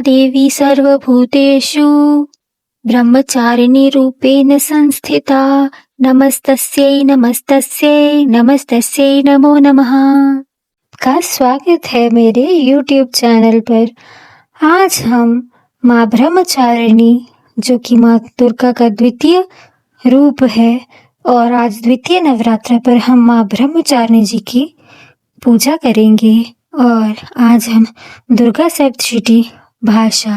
देवी सर्वभूतेषु ब्रह्मचारिणी रूपेण संस्थिता। नमस्तस्यै नमस्तस्यै नमस्तस्यै नमो नमः। का स्वागत है मेरे YouTube चैनल पर। आज हम माँ ब्रह्मचारिणी जो कि माँ दुर्गा का द्वितीय रूप है और आज द्वितीय नवरात्र पर हम माँ ब्रह्मचारिणी जी की पूजा करेंगे और आज हम दुर्गा सप्तशती भाषा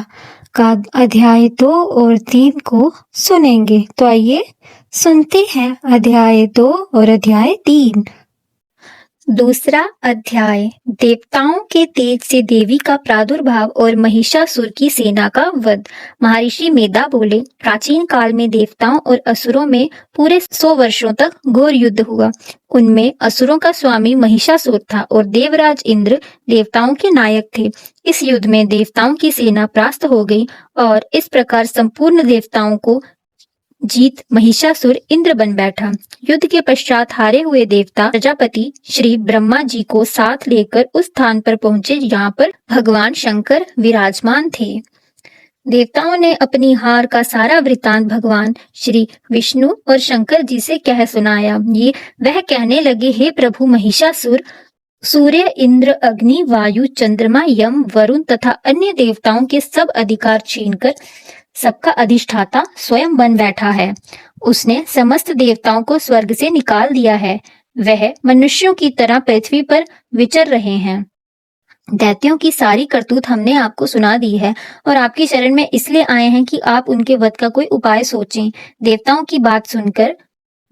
का अध्याय 2 और 3 को सुनेंगे। तो आइए सुनते हैं अध्याय 2 और अध्याय 3। दूसरा अध्याय, देवताओं के तेज से देवी का प्रादुर्भाव और महिषासुर की सेना का वध। महर्षि मेधा बोले, प्राचीन काल में देवताओं और असुरों में पूरे 100 वर्षों तक घोर युद्ध हुआ। उनमें असुरों का स्वामी महिषासुर था और देवराज इंद्र देवताओं के नायक थे। इस युद्ध में देवताओं की सेना परास्त हो गई और इस प्रकार संपूर्ण देवताओं को जीत महिषासुर इंद्र बन बैठा। युद्ध के पश्चात हारे हुए देवता प्रजापति श्री ब्रह्मा जी को साथ लेकर उस स्थान पर पहुंचे जहाँ पर भगवान शंकर विराजमान थे। देवताओं ने अपनी हार का सारा वृतांत भगवान श्री विष्णु और शंकर जी से कह सुनाया। ये वह कहने लगे, हे प्रभु महिषासुर, सूर्य, इंद्र, अग्नि, वायु, चंद्रमा, यम, वरुण तथा अन्य देवताओं के सब अधिकार छीनकर सबका अधिष्ठाता स्वयं बन बैठा है। उसने समस्त देवताओं को स्वर्ग से निकाल दिया है। वह मनुष्यों की तरह पृथ्वी पर विचर रहे हैं। दैत्यों की सारी करतूत हमने आपको सुना दी है और आपकी शरण में इसलिए आए हैं कि आप उनके वध का कोई उपाय सोचें। देवताओं की बात सुनकर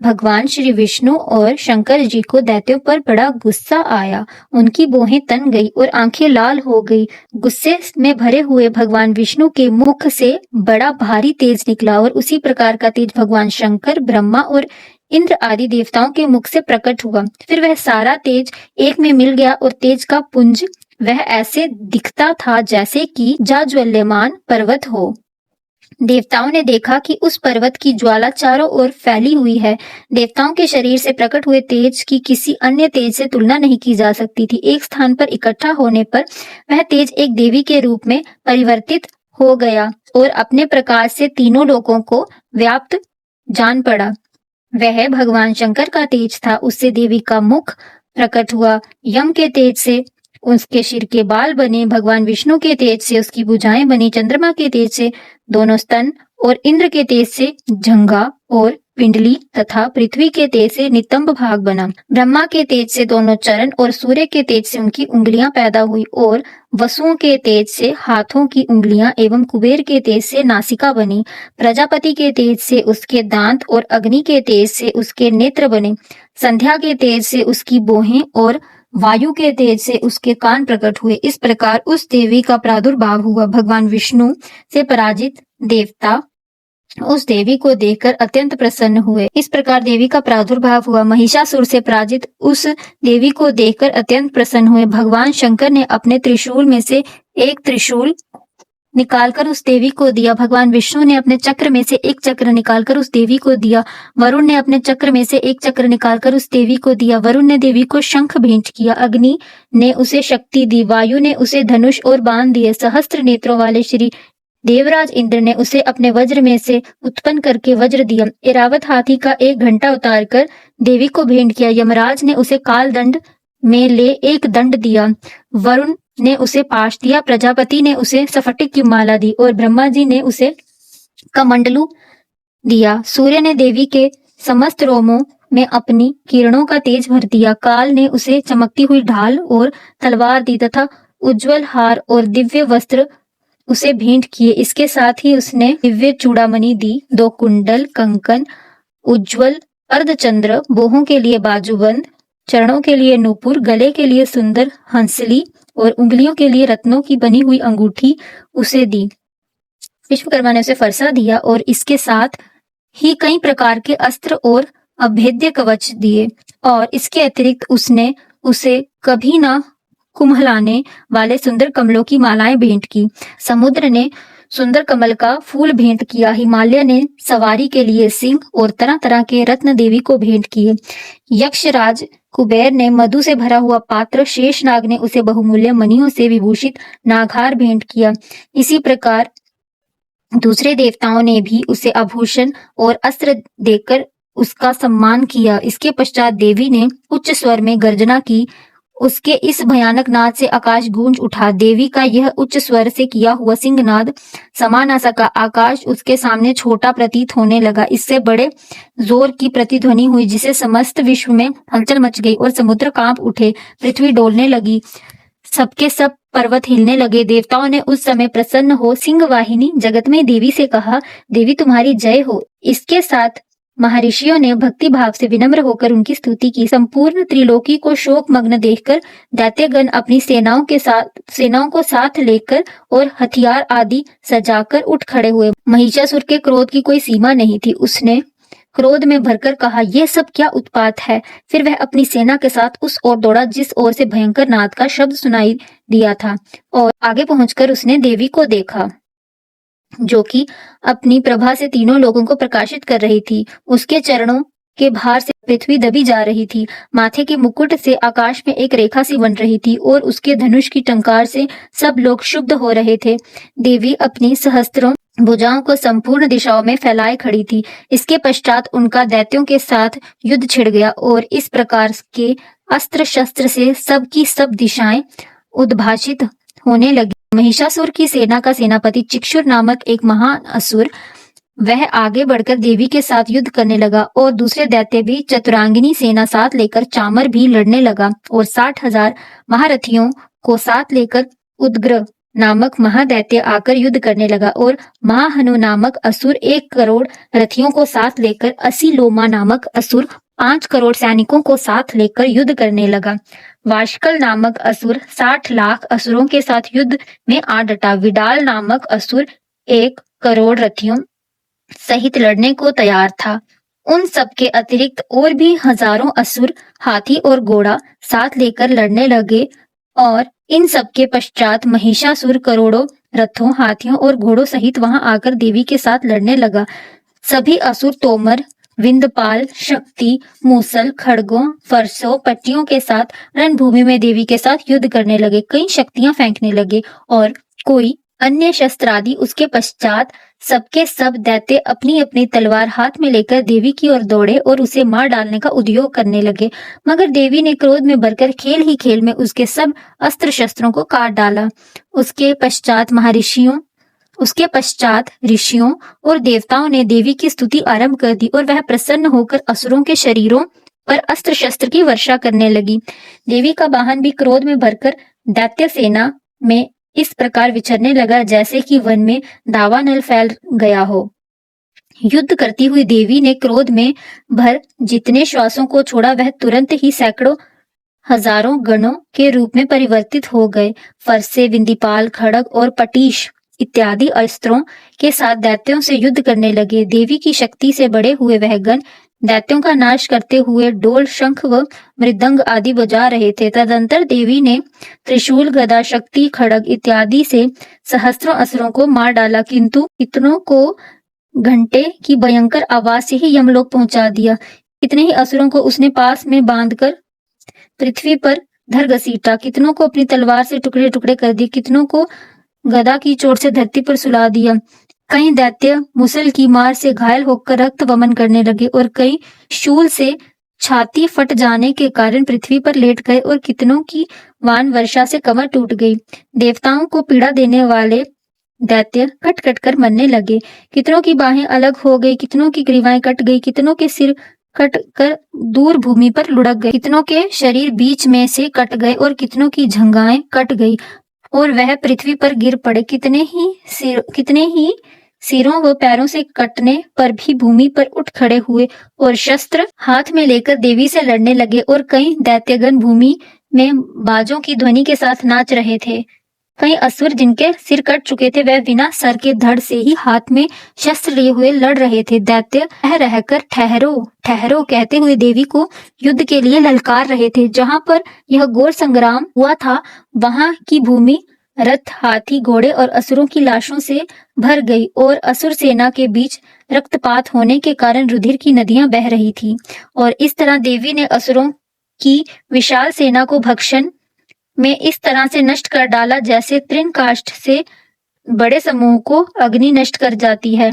भगवान श्री विष्णु और शंकर जी को दैत्यों पर बड़ा गुस्सा आया। उनकी भौहें तन गई और आंखें लाल हो गई। गुस्से में भरे हुए भगवान विष्णु के मुख से बड़ा भारी तेज निकला और उसी प्रकार का तेज भगवान शंकर, ब्रह्मा और इंद्र आदि देवताओं के मुख से प्रकट हुआ। फिर वह सारा तेज एक में मिल गया और तेज का पुंज वह ऐसे दिखता था जैसे कि जाज्वल्यमान पर्वत हो। देवताओं ने देखा कि उस पर्वत की ज्वाला चारों ओर फैली हुई है। देवताओं के शरीर से प्रकट हुए तेज की किसी अन्य तेज से तुलना नहीं की जा सकती थी। एक स्थान पर इकट्ठा होने पर वह तेज एक देवी के रूप में परिवर्तित हो गया और अपने प्रकाश से तीनों लोकों को व्याप्त जान पड़ा। वह भगवान शंकर का तेज था। उससे देवी का मुख प्रकट हुआ। यम के तेज से उसके सिर के बाल बने। भगवान विष्णु के तेज से उसकी भुजाएं बनी। चंद्रमा के तेज से दोनों स्तन और इंद्र के तेज से जंघा और पिंडली तथा पृथ्वी के तेज से नितंब भाग बना। ब्रह्मा के तेज से दोनों चरण और सूर्य के तेज से उनकी उंगलियां पैदा हुई और वसुओं के तेज से हाथों की उंगलियां एवं कुबेर के तेज से नासिका बनी। प्रजापति के तेज से उसके दांत और अग्नि के तेज से उसके नेत्र बने। संध्या के तेज से उसकी भौहें और वायु के तेज से उसके कान प्रकट हुए। इस प्रकार उस देवी का प्रादुर्भाव हुआ। भगवान विष्णु से पराजित देवता उस देवी को देखकर अत्यंत प्रसन्न हुए। इस प्रकार देवी का प्रादुर्भाव हुआ। महिषासुर से पराजित उस देवी को देखकर अत्यंत प्रसन्न हुए। भगवान शंकर ने अपने त्रिशूल में से एक त्रिशूल निकालकर उस देवी को दिया। भगवान विष्णु ने अपने चक्र में से एक चक्र निकालकर उस देवी को दिया। वरुण ने अपने चक्र में से एक चक्र निकालकर उस देवी को दिया। वरुण ने देवी को शंख भेंट किया। अग्नि ने उसे शक्ति दी। वायु ने उसे धनुष और बाण दिए। सहस्त्र नेत्रों वाले श्री देवराज इंद्र ने उसे अपने वज्र में से उत्पन्न करके वज्र दिया। ऐरावत हाथी का एक घंटा उतारकर देवी को भेंट किया। यमराज ने उसे काल दंड में ले एक दंड दिया। वरुण ने उसे पाश दिया। प्रजापति ने उसे स्फटिक की माला दी और ब्रह्मा जी ने उसे कमंडलू दिया। सूर्य ने देवी के समस्त रोमों में अपनी किरणों का तेज भर दिया। काल ने उसे चमकती हुई ढाल और तलवार दी तथा उज्जवल हार और दिव्य वस्त्र उसे भेंट किए। इसके साथ ही उसने दिव्य चूड़ामणि दी, 2 कुंडल, कंकन, उज्जवल अर्धचंद्र, बाहों के लिए बाजूबंद, चरणों के लिए नूपुर, गले के लिए सुंदर हंसली और उंगलियों के लिए रत्नों की बनी हुई अंगूठी उसे दी। विश्वकर्मा ने उसे फरसा दिया और इसके साथ ही कई प्रकार के अस्त्र और अभेद्य कवच दिए और इसके अतिरिक्त उसने उसे कभी ना कुम्हलाने वाले सुंदर कमलों की मालाएं भेंट की। समुद्र ने सुंदर कमल का फूल भेंट किया। हिमालय ने सवारी के लिए सिंह और तरह तरह के रत्न देवी को भेंट किए। यक्षराज कुबेर ने मधु से भरा हुआ पात्र, शेषनाग ने उसे बहुमूल्य मणियों से विभूषित नागहार भेंट किया। इसी प्रकार दूसरे देवताओं ने भी उसे आभूषण और अस्त्र देकर उसका सम्मान किया। इसके पश्चात देवी ने उच्च स्वर में गर्जना की। उसके इस भयानक नाद से आकाश गूंज उठा। देवी का यह उच्च स्वर से किया हुआ सिंहनाद समा न सका। आकाश उसके सामने छोटा प्रतीत होने लगा। इससे बड़े जोर की प्रतिध्वनि हुई जिसे समस्त विश्व में हलचल मच गई और समुद्र कांप उठे, पृथ्वी डोलने लगी, सबके सब पर्वत हिलने लगे। देवताओं ने उस समय प्रसन्न हो सिंहवाहिनी जगत में देवी से कहा, देवी तुम्हारी जय हो। इसके साथ महर्षियों ने भक्ति भाव से विनम्र होकर उनकी स्तुति की। संपूर्ण त्रिलोकी को शोक मग्न देखकर दैत्यगण अपनी सेनाओं को साथ लेकर और हथियार आदि सजाकर उठ खड़े हुए। महिषासुर के क्रोध की कोई सीमा नहीं थी। उसने क्रोध में भरकर कहा, यह सब क्या उत्पात है। फिर वह अपनी सेना के साथ उस ओर दौड़ा जिस ओर से भयंकर नाद का शब्द सुनाई दिया था, और आगे पहुंचकर उसने देवी को देखा जो कि अपनी प्रभा से तीनों लोगों को प्रकाशित कर रही थी। उसके चरणों के भार से पृथ्वी दबी जा रही थी। माथे के मुकुट से आकाश में एक रेखा सी बन रही थी और उसके धनुष की टंकार से सब लोग क्षुब्ध हो रहे थे। देवी अपनी सहस्त्रों भुजाओं को संपूर्ण दिशाओं में फैलाए खड़ी थी। इसके पश्चात उनका दैत्यों के साथ युद्ध छिड़ गया और इस प्रकार के अस्त्र शस्त्र से सब की सब दिशाएं उद्भाषित होने लगी। महिषासुर की सेना का सेनापति चिक्षुर नामक एक महान असुर, वह आगे बढ़कर देवी के साथ युद्ध करने लगा और दूसरे दैत्य भी चतुरांगिनी सेना साथ लेकर चामर भी लड़ने लगा और 60,000 महारथियों को साथ लेकर उद्ग्र नामक महादैत्य आकर युद्ध करने लगा और महाहनु नामक असुर 1 करोड़ रथियों को साथ लेकर, असीलोमा नामक असुर 5 करोड़ सैनिकों को साथ लेकर युद्ध करने लगा। वाशकल नामक असुर 60 लाख असुरों के साथ युद्ध में आ डटा। विडाल नामक असुर 1 करोड़ रथियों सहित लड़ने को तैयार था। उन सब के अतिरिक्त और भी हजारों असुर हाथी और घोड़ा साथ लेकर लड़ने लगे और इन सब के पश्चात महिषासुर करोड़ों रथों, हाथियों और घोड़ों सहित वहां आकर देवी के साथ लड़ने लगा। सभी असुर तोमर, विंध्यपाल, शक्ति, मूसल, खड़गों, फरसों, पट्टियों के साथ रणभूमि में देवी के साथ युद्ध करने लगे। कई शक्तियां फेंकने लगे और कोई अन्य शस्त्रादि। उसके पश्चात सबके सब दैत्य अपनी अपनी तलवार हाथ में लेकर देवी की ओर दौड़े और उसे मार डालने का उद्योग करने लगे, मगर देवी ने क्रोध में भरकर खेल ही खेल में उसके सब अस्त्र शस्त्रों को काट डाला। उसके पश्चात ऋषियों और देवताओं ने देवी की स्तुति आरंभ कर दी और वह प्रसन्न होकर असुरों के शरीरों पर अस्त्र शस्त्र की वर्षा करने लगी। देवी का वाहन भी क्रोध में भरकर दैत्य सेना में इस प्रकार विचरने लगा जैसे कि वन में दावानल फैल गया हो। युद्ध करती हुई देवी ने क्रोध में भर जितने श्वासों को छोड़ा वह तुरंत ही सैकड़ों हजारों गणों के रूप में परिवर्तित हो गए। फरसे, विंध्यपाल, खड़ग और पटीश इत्यादि अस्त्रों के साथ दैत्यों से युद्ध करने लगे। देवी की शक्ति से बड़े हुए वह गण दैत्यों का नाश करते हुए डोल, शंख व मृदंग आदि बजा रहे थे। तदंतर देवी ने त्रिशूल, गदा, शक्ति, खड़ग इत्यादि से सहस्त्रों असुरों को मार डाला, किंतु कितनों को घंटे की भयंकर आवाज से ही यमलोक पहुंचा दिया। कितने ही असुरों को उसने पास में बांधकर पृथ्वी पर धर घसीटा, कितनों को अपनी तलवार से टुकड़े टुकड़े कर दिए, कितनों को गदा की चोट से धरती पर सुला दिया। कई दैत्य मुसल की मार से घायल होकर रक्त वमन करने लगे और कई शूल से छाती फट जाने के कारण पृथ्वी पर लेट गए और कितनों की वान वर्षा से कमर टूट गई। देवताओं को पीड़ा देने वाले दैत्य कट कट कर मरने लगे। कितनों की बाहें अलग हो गई, कितनों की ग्रीवाएं कट गई, कितनों के सिर कट कर दूर भूमि पर लुढ़क गए, कितनों के शरीर बीच में से कट गए और कितनों की जंघाएं कट गई और वह पृथ्वी पर गिर पड़े। कितने ही सिरों व पैरों से कटने पर भी भूमि पर उठ खड़े हुए और शस्त्र हाथ में लेकर देवी से लड़ने लगे और कई दैत्यगण भूमि में बाजों की ध्वनि के साथ नाच रहे थे। कई असुर जिनके सिर कट चुके थे वह बिना सर के धड़ से ही हाथ में शस्त्र लिए हुए लड़ रहे थे। दैत्य रहकर ठहरो ठहरो कहते हुए देवी को युद्ध के लिए ललकार रहे थे। जहां पर यह घोर संग्राम हुआ था वहां की भूमि रथ, हाथी, घोड़े और असुरों की लाशों से भर गई और असुर सेना के बीच रक्तपात होने के कारण रुधिर की नदियां बह रही थी। और इस तरह देवी ने असुरों की विशाल सेना को भक्षण में इस तरह से नष्ट कर डाला जैसे तृणकाष्ठ से बड़े समूह को अग्नि नष्ट कर जाती है।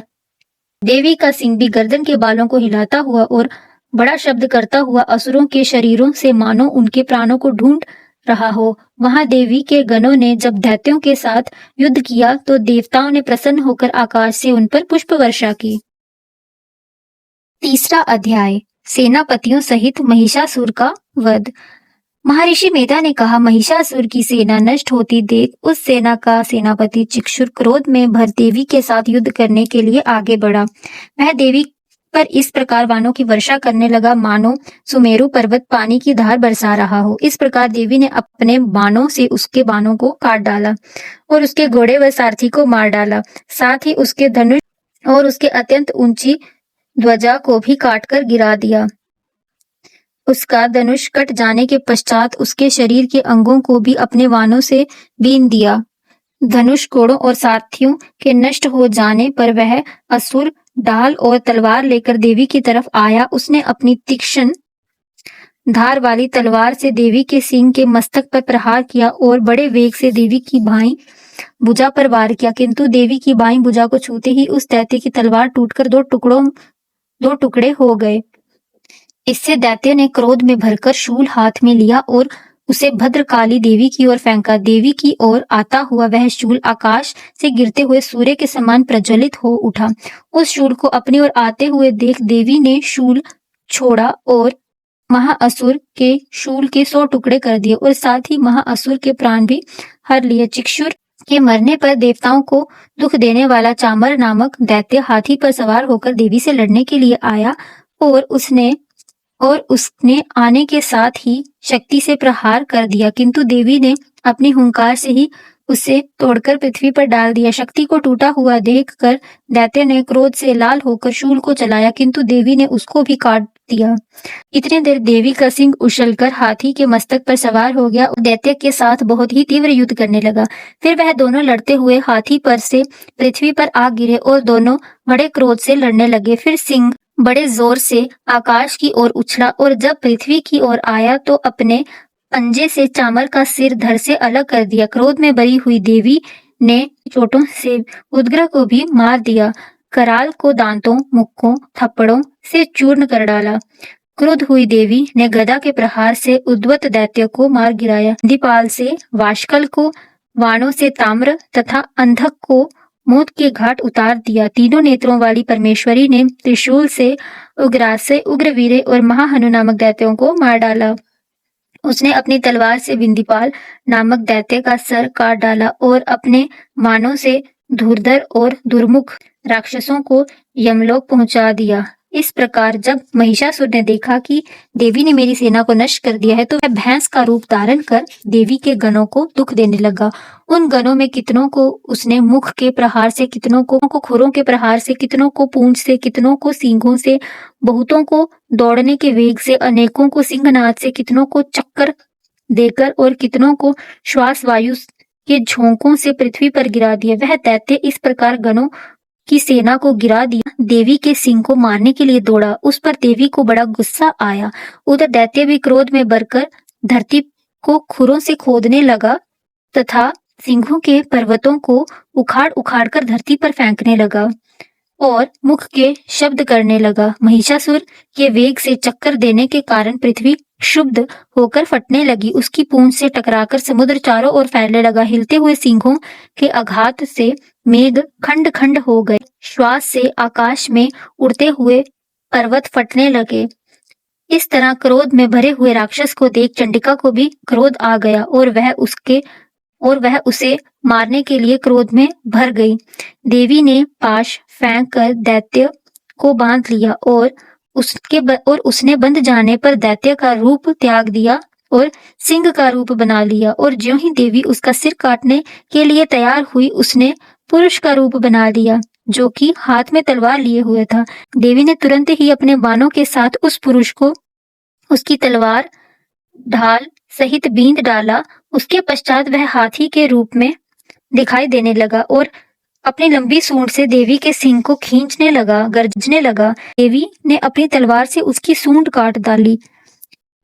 देवी का सिंह भी गर्दन के बालों को हिलाता हुआ और बड़ा शब्द करता हुआ असुरों के शरीरों से मानो उनके प्राणों को ढूंढ रहा हो। वहां देवी के गणों ने जब दैत्यों के साथ युद्ध किया तो देवताओं ने प्रसन्न होकर आकाश से उन पर पुष्प वर्षा की। तीसरा अध्याय, सेनापतियों सहित महिषासुर का वध। महर्षि मेधा ने कहा, महिषासुर की सेना नष्ट होती देख उस सेना का सेनापति चिक्षुर क्रोध में भर देवी के साथ युद्ध करने के लिए आगे बढ़ा। वह देवी पर इस प्रकार बाणों की वर्षा करने लगा मानो सुमेरु पर्वत पानी की धार बरसा रहा हो। इस प्रकार देवी ने अपने बाणों से उसके बाणों को काट डाला और उसके घोड़े व सारथी को मार डाला। साथ ही उसके धनुष और उसके अत्यंत ऊंची ध्वजा को भी काटकर गिरा दिया। उसका धनुष कट जाने के पश्चात उसके शरीर के अंगों को भी अपने बाणों से बीन दिया। धनुष, घोड़ों और सारथियों के नष्ट हो जाने पर वह असुर ढाल और तलवार लेकर देवी की तरफ आया। उसने अपनी तीक्ष्ण धार वाली तलवार से देवी के सिंह के मस्तक पर प्रहार किया और बड़े वेग से देवी की बाईं भुजा पर वार किया, किंतु देवी की बाईं भुजा को छूते ही उस दैत्य की तलवार टूटकर दो टुकड़े हो गए। इससे दैत्य ने क्रोध में भरकर शूल हाथ में लिया और उसे भद्रकाली देवी की ओर फेंका। देवी की ओर आता हुआ वह शूल आकाश से गिरते हुए सूर्य के समान प्रज्वलित हो उठा। उस शूल को अपनी ओर आते हुए देख देवी ने शूल छोड़ा और महाअसुर के शूल के 100 टुकड़े कर दिए और साथ ही महाअसुर के प्राण भी हर लिए। चिक्षुर के मरने पर देवताओं को दुख देने वाला चामर नामक दैत्य हाथी पर सवार होकर देवी से लड़ने के लिए आया और उसने आने के साथ ही शक्ति से प्रहार कर दिया, किंतु देवी ने अपनी हुंकार से ही उसे तोड़कर पृथ्वी पर डाल दिया। शक्ति को टूटा हुआ देखकर दैत्य ने क्रोध से लाल होकर शूल को चलाया, किंतु देवी ने उसको भी काट दिया। इतने देर देवी का सिंह उछलकर हाथी के मस्तक पर सवार हो गया और दैत्य के साथ बहुत ही तीव्र युद्ध करने लगा। फिर वह दोनों लड़ते हुए हाथी पर से पृथ्वी पर आ गिरे और दोनों बड़े क्रोध से लड़ने लगे। फिर सिंह बड़े जोर से आकाश की ओर उछला और जब पृथ्वी की ओर आया तो अपने पंजे से चामर का सिर धड़ से अलग कर दिया। क्रोध में भरी हुई देवी ने चोटों से उदग्र को भी मार दिया। कराल को दांतों, मुक्कों, थप्पड़ों से चूर्ण कर डाला। क्रुद्ध हुई देवी ने गदा के प्रहार से उद्वत दैत्य को मार गिराया। दीपाल से वाशकल को, वाणों से ताम्र तथा अंधक को मौत के घाट उतार दिया। तीनों नेत्रों वाली परमेश्वरी ने त्रिशूल से उग्रासे, उग्रवीरे और महाहनु नामक दैत्यों को मार डाला। उसने अपनी तलवार से बिंदीपाल नामक दैत्य का सर काट डाला और अपने बाणों से धुरधर और दुर्मुख राक्षसों को यमलोक पहुंचा दिया। इस प्रकार जब महिषासुर ने देखा कि देवी ने मेरी सेना को नष्ट कर दिया है तो वह भैंस का रूप धारण कर देवी के गणों को दुख देने लगा। उन गणों में कितनों को उसने मुख के प्रहार से, कितनों को खुरों के प्रहार से, कितनों को पूंछ से, कितनों को सींगों से, बहुतों को दौड़ने के वेग से, अनेकों को सिंहनाद से, कितनों को चक्कर देकर और कितनों को श्वास वायु के झोंकों से पृथ्वी पर गिरा दिया। वह दैत्य इस प्रकार गणों की सेना को गिरा दिया, देवी के सिंह को मारने के लिए दौड़ा। उस पर देवी को बड़ा गुस्सा आया। उधर दैत्य भी क्रोध में भरकर धरती को खुरों से खोदने लगा तथा सिंहों के पर्वतों को उखाड़ उखाड़ कर धरती पर फेंकने लगा और मुख के शब्द करने लगा। महिषासुर के वेग से चक्कर देने के कारण पृथ्वी क्षुब्ध होकर फटने लगी। उसकी पूंछ से टकराकर समुद्र चारों ओर फैलने लगा। हिलते हुए सिंहों के आघात से मेघ खंड खंड हो गए। श्वास से आकाश में उड़ते हुए पर्वत फटने लगे। इस तरह क्रोध में भरे हुए राक्षस को देख चंडिका को भी क्रोध आ गया और वह उसे मारने के लिए क्रोध में भर गई। देवी ने पाश फेंक कर दैत्य को बांध लिया और उसने बंध जाने पर दैत्य का रूप त्याग दिया और सिंह का रूप बना लिया। और ज्यों ही देवी उसका सिर काटने के लिए तैयार हुई उसने पुरुष का रूप बना लिया जो कि हाथ में तलवार लिए हुए था। देवी ने तुरंत ही अपने बाणों के साथ उस पुरुष को उसकी तलवार ढाल सहित बींध डाला। उसके पश्चात वह हाथी के रूप में दिखाई देने लगा और अपनी लंबी सूंड से देवी के सिंग को खींचने लगा, गरजने लगा। देवी ने अपनी तलवार से उसकी सूंड काट डाली।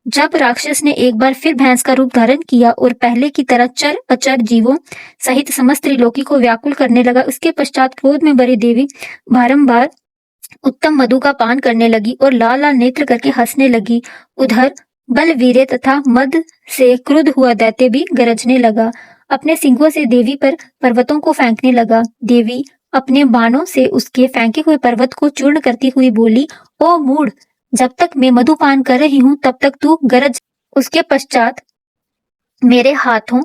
जब राक्षस ने एक बार फिर भैंस का रूप धारण किया और पहले की तरह चर अचर जीवों सहित समस्त त्रिलोकी को व्याकुल करने लगा, उसके पश्चात क्रोध में भरी देवी बारंबार उत्तम मधु का पान करने लगी और लाल लाल नेत्र करके हंसने लगी। उधर बलवीर तथा मद से क्रुद्ध हुआ दैत्य भी गरजने लगा, अपने सिंगों से देवी पर पर्वतों को फेंकने लगा। देवी अपने बाणों से उसके फेंके हुए पर्वत को चूर्ण करती हुई बोली, ओ मूढ़, जब तक मैं मधुपान कर रही हूँ तब तक तू गरज। उसके पश्चात मेरे हाथों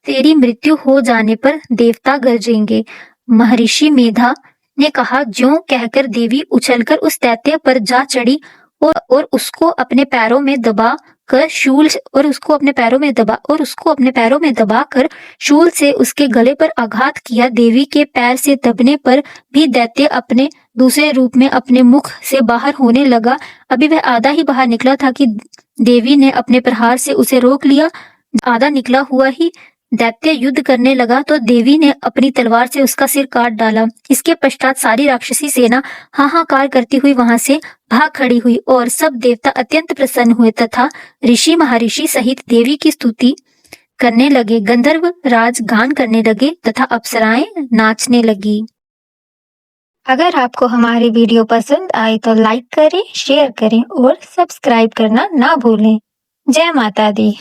तेरी मृत्यु हो जाने पर देवता गरजेंगे। महर्षि मेधा ने कहा। ज्यों कहकर देवी उछलकर उस दैत्य पर जा चढ़ी और उसको अपने पैरों में दबा कर शूल उसको अपने पैरों में दबा कर शूल से उसके गले पर आघात किया। देवी के पैर से दबने पर भी दैत्य अपने दूसरे रूप में अपने मुख से बाहर होने लगा। अभी वह आधा ही बाहर निकला था कि देवी ने अपने प्रहार से उसे रोक लिया। आधा निकला हुआ ही दैत्य युद्ध करने लगा तो देवी ने अपनी तलवार से उसका सिर काट डाला। इसके पश्चात सारी राक्षसी सेना हाहाकार करती हुई वहां से भाग खड़ी हुई और सब देवता अत्यंत प्रसन्न हुए तथा ऋषि महर्षि सहित देवी की स्तुति करने लगे। गंधर्व राज गान करने लगे तथा अप्सराएं नाचने लगी। अगर आपको हमारी वीडियो पसंद आई तो लाइक करें, शेयर करें और सब्सक्राइब करना ना भूलें। जय माता दी।